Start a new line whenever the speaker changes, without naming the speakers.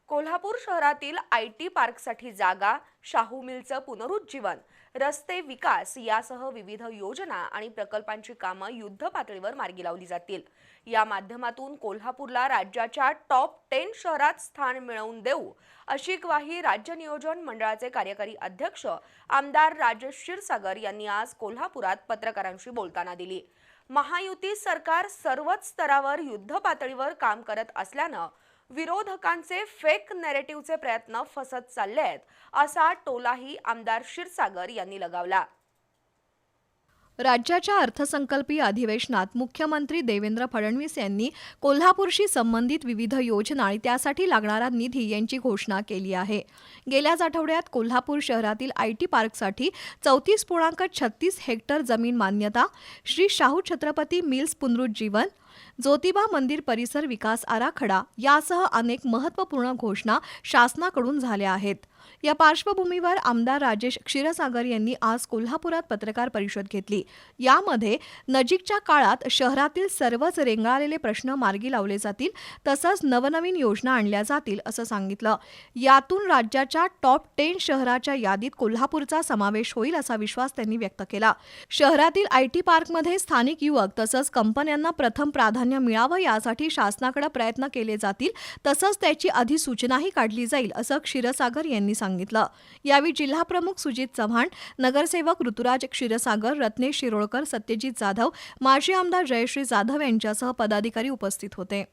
कोल्हापूर शहरातील आयटी पार्कसाठी जागा, शाहू मिलचं पुनरुज्जीवन, रस्ते विकास यासह विविध योजना आणि प्रकल्पांची कामं युद्ध पातळीवर मार्गी लावली जातील. या माध्यमातून कोल्हापूरला राज्याच्या टॉप 10 शहरात स्थान मिळवून देऊ, अशी ग्वाही राज्य नियोजन मंडळाचे कार्यकारी अध्यक्ष आमदार राजेश क्षीरसागर यांनी आज कोल्हापुरात पत्रकारांशी बोलताना दिली. महायुती सरकार सर्वच स्तरावर युद्ध पातळीवर काम करत असल्यानं विरोधकांचे फेक नॅरेटिव्हचे प्रयत्न फसत चालले आहेत, असा टोलाही आमदार क्षीरसागर यांनी लगावला.
राज्याच्या अर्थसंकल्पीय अधिवेशनात मुख्यमंत्री देवेंद्र फडणवीस यांनी कोल्हापूरशी संबंधित विविध योजना आणि त्यासाठी लागणारा निधी यांची घोषणा केली आहे. गेल्याच आठवड्यात कोल्हापूर शहरातील आयटी पार्कसाठी 34.36 हेक्टर जमीन मान्यता, श्री शाहू छत्रपती मिल्स पुनरुज्जीवन, ज्योतिबा मंदिर परिसर विकास आराखडा यासह अनेक महत्त्वपूर्ण घोषणा शासनाकडून झाल्या आहेत. या पार्श्वभूमीवर आमदार राजेश क्षीरसागर यांनी आज कोल्हापुरात पत्रकार परिषद घेतली. यामध्ये नजीकच्या काळात शहरातील सर्वच रेंगाळलेले प्रश्न मार्गी लावले जातील, तसंच नवनवीन योजना आणल्या जातील असं सांगितलं. यातून राज्याच्या टॉप 10 शहराच्या यादीत कोल्हापूरचा समावेश होईल असा विश्वास त्यांनी व्यक्त केला. शहरातील आयटी पार्कमध्ये स्थानिक युवक तसंच कंपन्यांना प्रथम प्राधान्य मिळावं यासाठी शासनाकडे प्रयत्न केले जातील, तसंच त्याची अधिसूचनाही काढली जाईल असं क्षीरसागर यांनी सांगितलं. यावेळी जिल्हाप्रमुख सुजित चव्हाण, नगरसेवक ऋतुराज क्षीरसागर, रत्नेश शिरोळकर, सत्यजित जाधव, माजी आमदार जयश्री जाधव यांच्यासह पदाधिकारी उपस्थित होते.